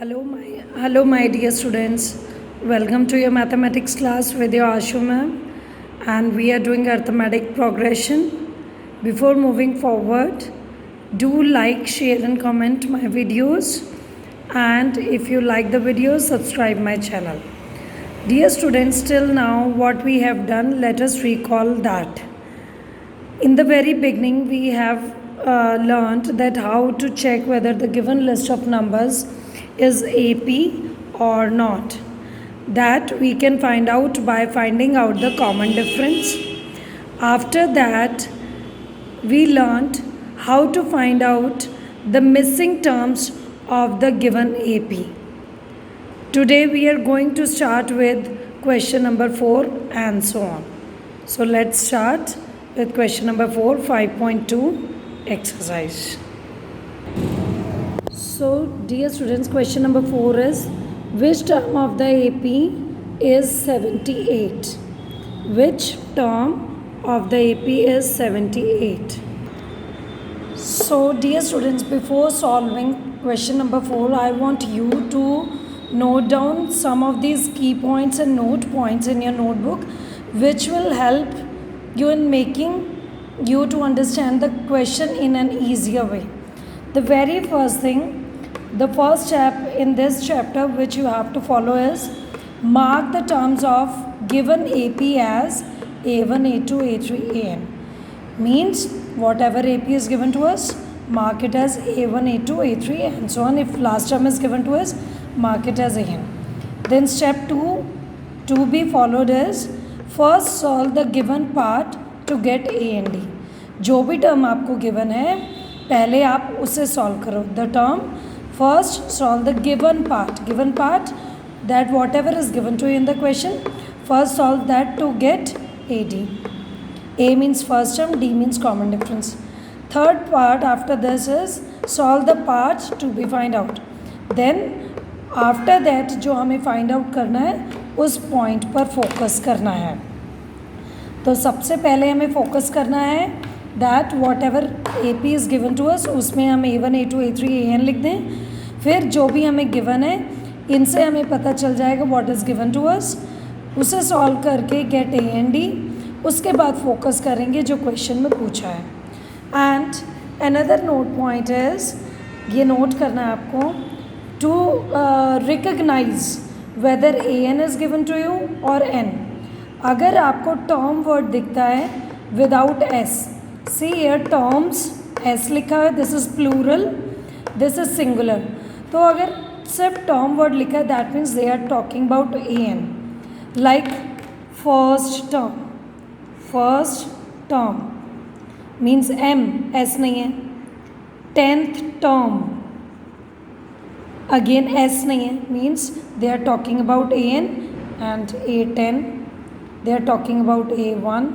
Hello my dear students. Welcome to your mathematics class with your Ashu ma'am, and we are doing arithmetic progression. Before moving forward, do like, share and comment my videos, and if you like the videos, subscribe my channel. Dear students, till now what we have done, let us recall that. In the very beginning, we have learned that how to check whether the given list of numbers is AP or not. That we can find out by finding out the common difference. After that, we learned how to find out the missing terms of the given AP. Today we are going to start with question number 4 and so on. So let's start with question number 4, 5.2 exercise. So dear students, question number 4 is, which term of the AP is 78? Which term of the AP is 78? So dear students, before solving question number 4, I want you to note down some of these key points and note points in your notebook, which will help you in making you to understand the question in an easier way. The very first thing, the first step in this chapter which you have to follow is mark the terms of given AP as A1, A2, A3, AN. Means whatever AP is given to us, mark it as A1, A2, A3 and so on. If last term is given to us, mark it as AN. Then step 2 to be followed is first solve the given part to get A and D. जो भी term आपको given है, पहले आप उसे solve करो. The term first solve the given part. Given part, that whatever is given to you in the question, first solve that to get AD. A means first term, D means common difference. Third part after this is solve the parts to be find out. Then after that जो हमें find out करना है, उस point पर focus करना है. तो सबसे पहले हमें focus करना है that whatever AP is given to us, उसमें हम A1, A2, A3, AN लिख दें. फिर जो भी हमें given है, इनसे हमें पता चल जाएगा what is given to us. उसे solve करके get A and D. उसके बाद focus करेंगे जो question में पूछा है. And another note point is, ये note करना है आपको, to recognize whether AN is given to you or N. अगर आपको term word दिखता है without S, see here terms S लिखा है, this is plural, this is singular. तो अगर सिर्फ term word लिखा है, that means they are talking about AN. Like first term means M, S नहीं है. 10th term again S नहीं है, means they are talking about AN. And A10 they are talking about A1,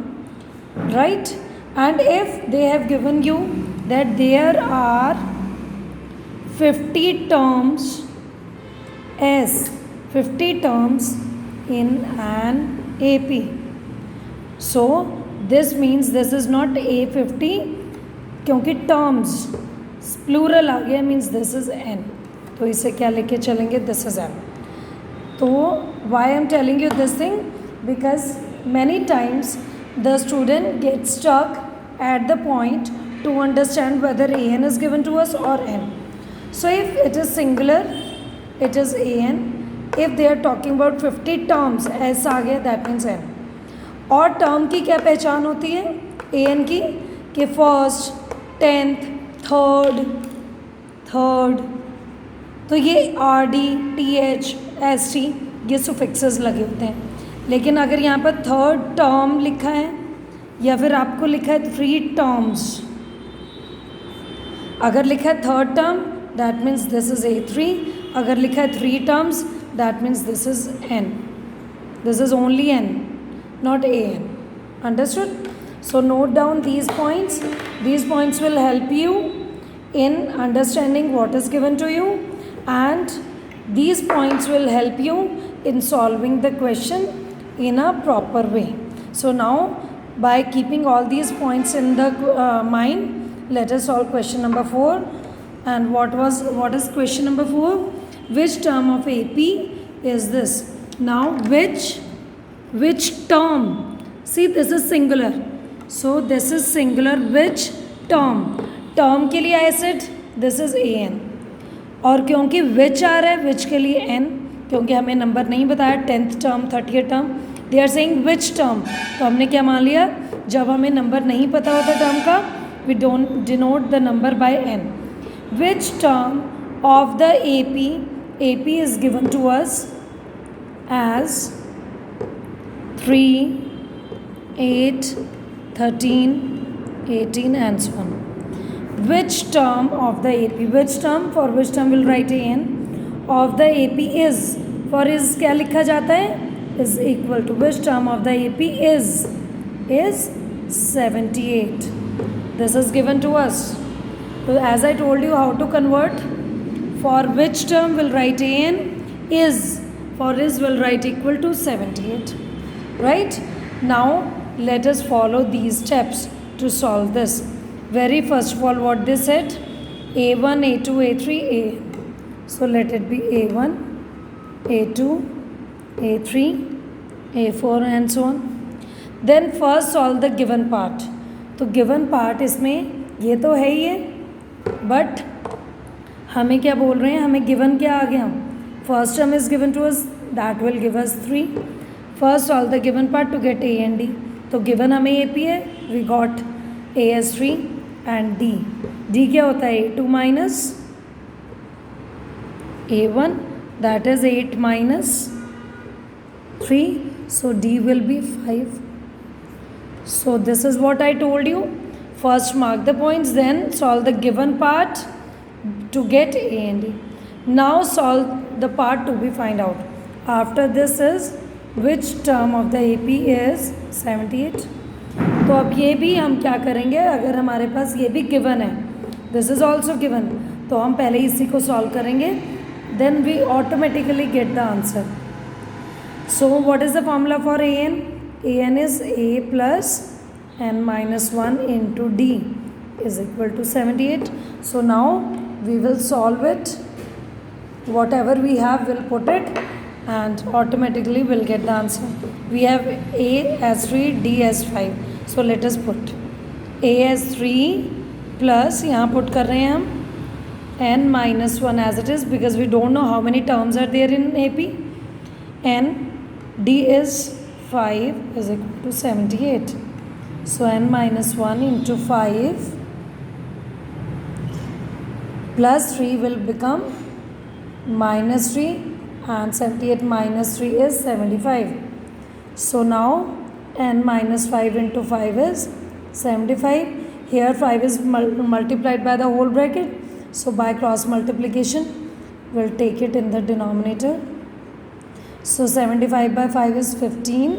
right? And if they have given you that there are 50 terms as 50 terms in an AP, so this means this is not A50 क्योंकि terms plural आ गया, means this is N. तो इसे क्या लेके चलेंगे, this is M. तो why I am telling you this thing, because many times the student gets stuck at the point to understand whether AN is given to us or N. So if it is singular, it is AN. If they are talking about 50 terms, S आ गया, that means N. और term की क्या पहचान होती है AN की, कि first, 10th, third. तो ये RD, TH, ST ये suffixes लगे होते हैं. लेकिन अगर यहाँ पर थर्ड टर्म लिखा है या फिर आपको लिखा है 3 terms, अगर लिखा है third term that means this is A3. अगर लिखा है 3 terms that means this is N. This is only N, not AN. Understood? So note down these points. These points will help you in understanding what is given to you, and these points will help you in solving the question in a proper way. So now by keeping all these points in the mind, let us solve question number 4. And what is question number 4? which term of AP is this? Now which term, see this is singular, so this is singular, which term के लिए I said this is an, और क्योंकि which आ रहा है which के लिए n, क्योंकि हमें नंबर नहीं बताया 10th term 30th term, they are saying which term, तो हमने क्या मान लिया, जब हमें नंबर नहीं पता होता टर्म का we don't denote the number by n. Which term of the AP is given to us as 3, 8, 13, 18 and so on. Which term of the AP, which term, for which term will write an, of the AP is, for is क्या लिखा जाता है, is equal to, which term of the AP is 78. This is given to us. So as I told you how to convert, for which term will write an, is, for is will write equal to 78. Right? Now let us follow these steps to solve this. Very first of all, what they said, A1, A2, A3, A. So let it be A1, A2, A3, A4 and so on. Then first solve the given part. तो given part इसमें ये तो है ही है, but हमें क्या बोल रहे हैं, हमें गिवन क्या आ गया, first term is given to us, that will give us 3. First all the given part to get A and D, तो गिवन हमें ए पी है, we got A S 3 and D. D क्या होता है, A2 minus A1, that is 8 minus 3, so D will be 5. So this is what I told you. First mark the points, then solve the given part to get A and D. Now solve the part to be find out. After this is which term of the AP is 78. तो अब ये भी हम क्या करेंगे, अगर हमारे पास ये भी given है, this is also given, तो हम पहले इसी को solve करेंगे, then we automatically get the answer. So what is the formula for AN? AN is A plus n minus 1 into D is equal to 78. So now we will solve it. Whatever we have, we'll put it and automatically we'll get the answer. We have A as 3, D as 5. So let us put A as 3 plus, यहाँ put कर रहे हैं हम n minus 1 as it is, because we don't know how many terms are there in AP. And D is 5 is equal to 78. So n minus 1 into 5 plus 3 will become minus 3, and 78 minus 3 is 75. So now n minus 5 into 5 is 75. Here 5 is multiplied by the whole bracket. So by cross multiplication we'll take it in the denominator. So 75 by 5 is 15.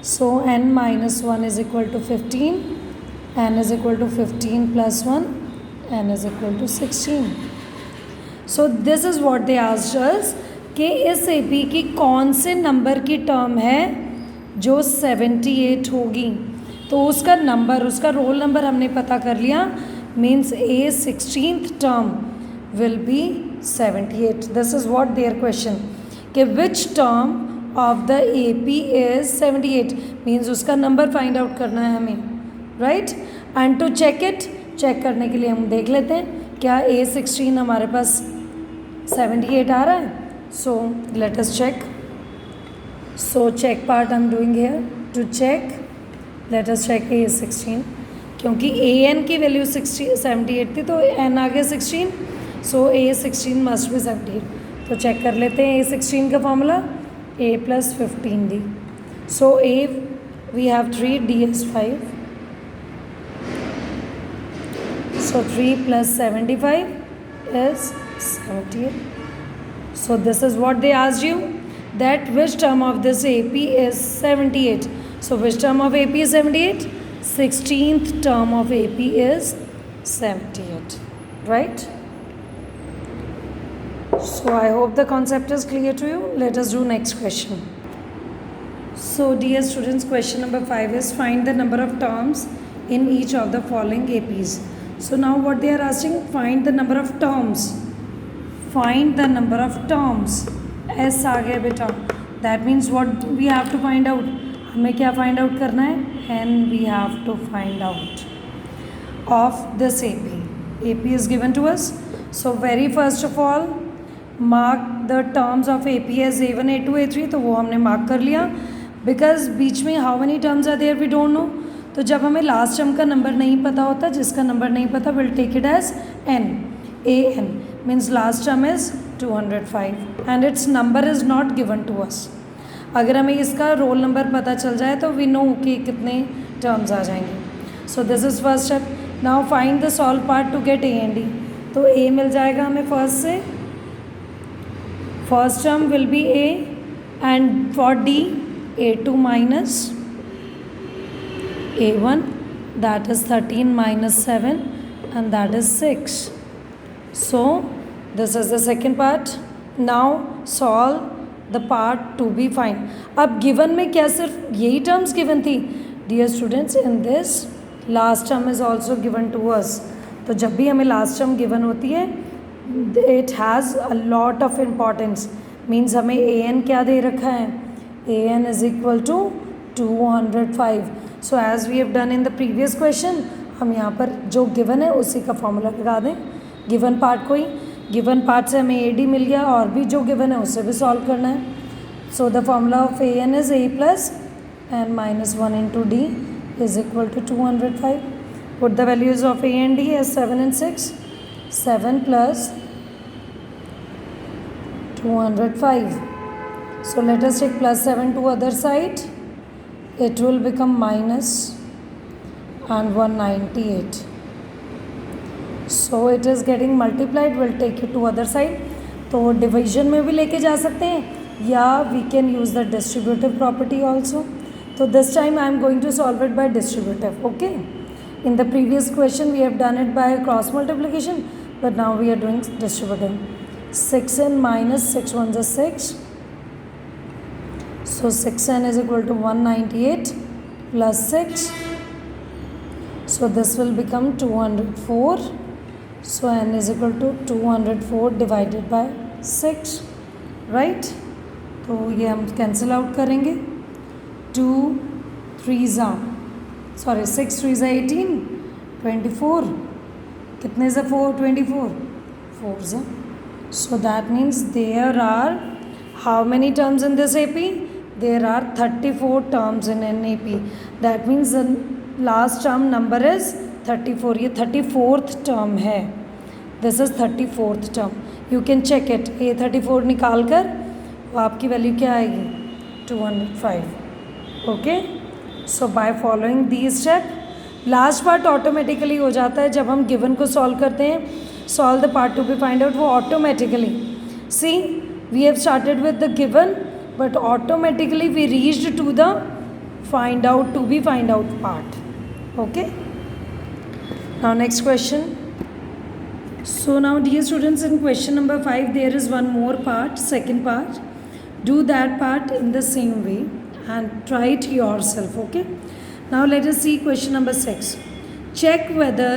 So n minus 1 is equal to 15. N is equal to 15 plus 1. N is equal to 16. So this is what they asked us, कि इस AP की कौन से number की term है जो 78 होगी. तो उसका नंबर, उसका रोल नंबर हमने पता कर लिया, means A 16th term will be 78. This is what their question, कि which term of the AP is 78, means उसका नंबर फाइंड आउट करना है हमें, right. And to check it, check करने के लिए हम देख लेते हैं क्या A 16 हमारे पास 78 आ रहा है. So let us check. So check part I am doing here to check. Let us check A 16, क्योंकि AN की वैल्यू 78 थी तो N आ गया 16. सो A 16 मस्ट बी 78. तो चेक कर लेते हैं A 16 का formula, A plus 15D. So A we have 3, D is 5. So 3 plus 75 is 78. So this is what they asked you, that which term of this AP is 78. So which term of AP is 78? 16th term of AP is 78, right? So I hope the concept is clear to you. Let us do next question. So dear students, question number 5 is find the number of terms in each of the following APs. So now what they are asking, find the number of terms. Find the number of terms. S आ गया बेटा. That means what we have to find out. हमें क्या find out करना है? N we have to find out of this AP. AP is given to us. So very first of all mark the terms of AP as A1, A2, A3. तो वो हमने mark कर लिया. Because बीच में how many terms are there we don't know. तो जब हमें लास्ट टर्म का नंबर नहीं पता होता, जिसका नंबर नहीं पता, will take it as n. AN means last term is 205 and its number is not given to us. अगर हमें इसका रोल नंबर पता चल जाए तो वी नो कि कितने टर्म्स आ जाएंगे. So this is first step. Now find the solve part to get A and D. तो A मिल जाएगा हमें फर्स्ट से. First term will be A and for D A2 minus A1, that is 13 minus 7 and that is 6. So this is the second part. Now solve the part to be find. अब given में क्या सिर्फ यही terms given थी? Dear students, in this last term is also given to us. तो जब भी हमें last term given होती है, it has a lot of importance. Means हमें AN क्या दे रखा है? AN is equal to 205. So as we have done in the previous question, हम यहाँ पर जो given है उसी का फॉर्मूला लगा दें. given part को ही, given part से हमें AD मिल गया और भी जो given है उससे भी सॉल्व करना है. So the formula of AN is A plus n minus 1 into D is equal to 205. Put the values of A and D as 7 and 6. 7 plus 205. So let us take plus 7 to other side. It will become minus and 198. So it is getting multiplied. We'll take it to other side. तो division में भी लेके जा सकते हैं या we can use the distributive property also. So this time I am going to solve it by distributive. Okay. In the previous question we have done it by cross multiplication, but now we are doing distributive. 6n minus 6 ones are 6. So 6n is equal to 198 plus 6. So this will become 204. So n is equal to 204 divided by 6. Right? तो ये हम cancel out करेंगे. 2 3s are, sorry 6 3s are 18, 24. कितने से 4? 24. 4s are. So that means there are how many terms in this AP? There are 34 terms in an AP. That means the last term number is 34. ये 34th term है. This is 34th term. You can check it. ये 34 निकाल कर आपकी value क्या आएगी? 205. Okay? So by following these steps, last part automatically हो जाता है जब हम गिवन को सॉल्व करते हैं. Solve the part to be find out, वो automatically. See we have started with the given but automatically we reached to the find out to be find out part. Okay, now next question. So now dear students, in question number 5 there is one more part, second part. Do that part in the same way and try it yourself. Okay, now let us see question number 6. Check whether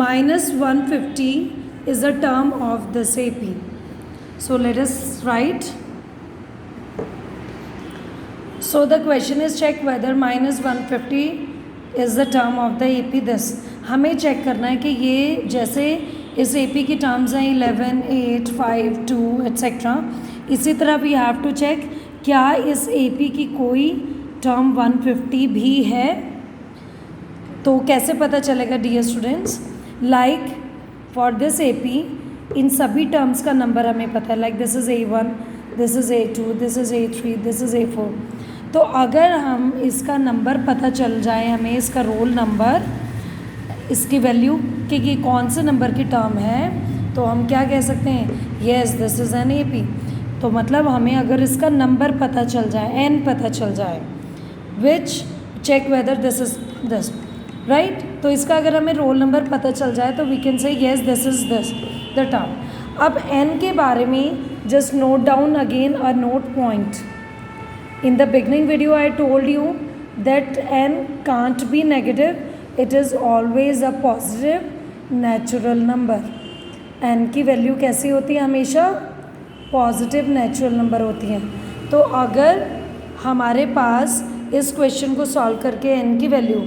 minus 150 is a term of this AP. So let us write. So the question is check whether minus 150 is the term of the AP this. हमें check करना है कि ये जैसे इस AP की terms हैं 11, 8, 5, 2 etcetera, इसी तरह वी हैव टू चेक क्या इस AP की कोई टर्म 150 भी है. तो कैसे पता चलेगा dear students? Like for this AP इन सभी टर्म्स का नंबर हमें पता है. Like this is A1, this is A2, this is A3, this is A4. तो अगर हम इसका नंबर पता चल जाए, हमें इसका रोल नंबर, इसकी वैल्यू कि ये कौन से नंबर की टर्म है, तो हम क्या कह सकते हैं? Yes this is an AP. तो मतलब हमें अगर इसका नंबर पता चल जाए, n पता चल जाए, which check whether this is this, right. तो इसका अगर हमें रोल नंबर पता चल जाए तो we can say yes this is this the term. अब n के बारे में just note down again a note point. In the beginning video I told you that n can't be negative, it is always a positive natural number. N की value कैसी होती है, हमेशा positive natural number होती हैं। तो अगर हमारे पास इस क्वेश्चन को सॉल्व करके एन की वैल्यू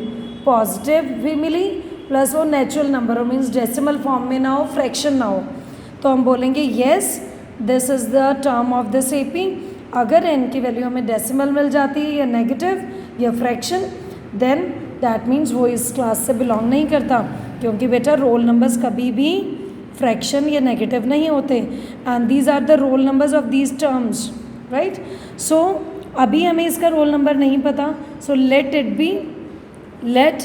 पॉजिटिव भी मिली प्लस वो नेचुरल नंबर हो, मीन्स डेसिमल फॉर्म में ना हो, फ्रैक्शन ना हो, तो हम बोलेंगे yes this is the term of this AP. अगर एन की वैल्यू हमें डेसिमल मिल जाती है या नेगेटिव या फ्रैक्शन, देन दैट मीन्स वो इस क्लास से बिलोंग नहीं करता, क्योंकि बेटा रोल नंबर्स कभी भी फ्रैक्शन या नेगेटिव नहीं होते, and these are the roll numbers of these terms, right. So अभी हमें इसका रोल नंबर नहीं पता, so let it be, let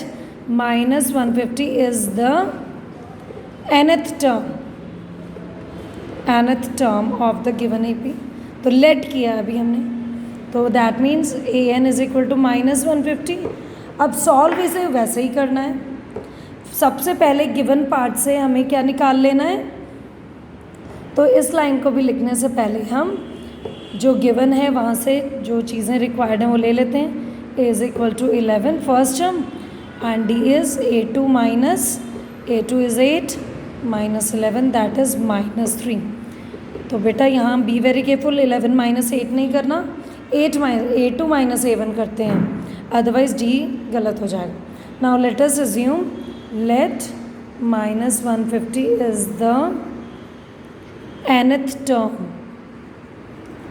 -150 is the nth term of the given AP। तो लेट किया अभी हमने, तो that means an is equal to -150। अब सॉल्व इसे वैसे ही करना है। सबसे पहले गिवन पार्ट से हमें क्या निकाल लेना है, तो इस लाइन को भी लिखने से पहले हम जो गिवन है वहाँ से जो चीज़ें रिक्वायर्ड हैं वो ले लेते हैं। a is equal to 11 first term and d is a2 is 8 minus 11 that is -3। तो बेटा यहाँ बी वेरी केयरफुल, 11 - 8 नहीं करना, a2 - a1 करते हैं, अदरवाइज d गलत हो जाएगा। Now let us assume let -150 is the nth term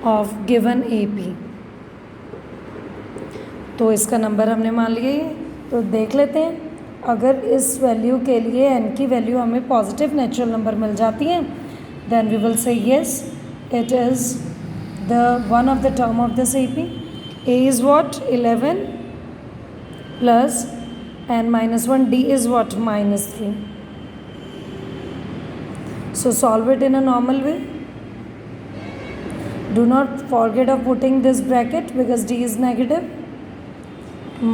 of given AP। तो इसका नंबर हमने मान लिया है, तो देख लेते हैं। अगर इस वैल्यू के लिए n की वैल्यू हमें पॉजिटिव नेचुरल नंबर मिल जाती है, then we will say yes it is the one of the term of this AP। a is what 11 plus n - 1, d is what -3। so solve it in a normal way, do not forget of putting this bracket because d is negative,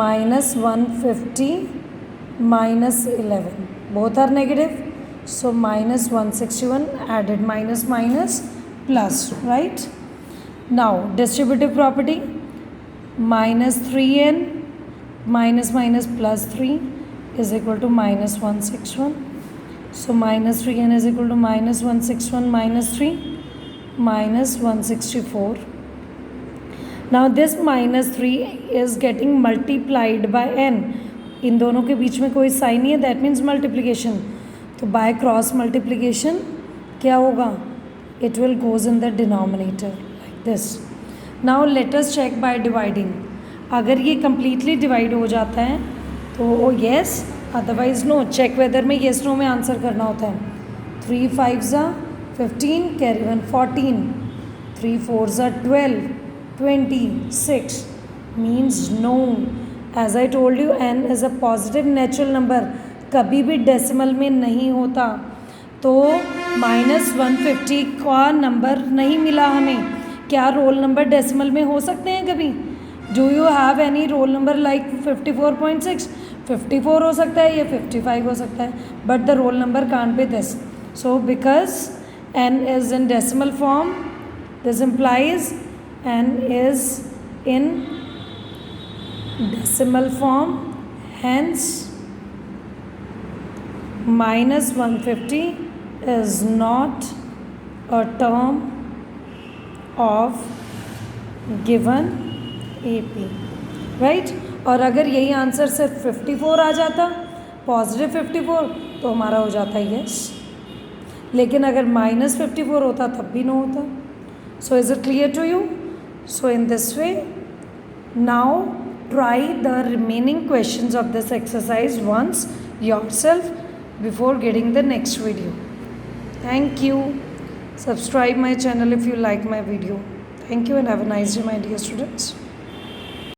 -150 - 11 both are negative, so -161 added minus plus, right। now distributive property, -3n minus plus 3 is equal to -161, so -3n is equal to -161 minus 3 -164। now this -3 is getting multiplied by n, इन दोनों के बीच में कोई sign नहीं है, that means multiplication. तो by cross multiplication क्या होगा, it will goes in the denominator like this. Now let us check by dividing. अगर ये कम्प्लीटली डिवाइड हो जाता है तो yes, otherwise no. Check whether में येस नो में आंसर करना होता है। 3 5s are 15, carry 1 14, 3 4s are 12, 26 means no। As I told you n is a positive natural number, कभी भी डेसिमल में नहीं होता। तो -150 का नंबर नहीं मिला हमें। क्या रोल नंबर डेसिमल में हो सकते हैं कभी? Do you have any roll number like 54.6? 54 हो सकता है या 55 हो सकता है, but the roll number can't be this. So because n is in decimal form, this implies n is in decimal form, hence -150 is not a term of given AP, right। और अगर यही आंसर सिर्फ 54 आ जाता, positive 54, तो हमारा हो जाता yes, लेकिन अगर -54 होता तब भी नो होता। So is it clear to you? So in this way now try the remaining questions of this exercise once yourself before getting the next video. Thank you. Subscribe my channel if you like my video. Thank you and have a nice day, my dear students.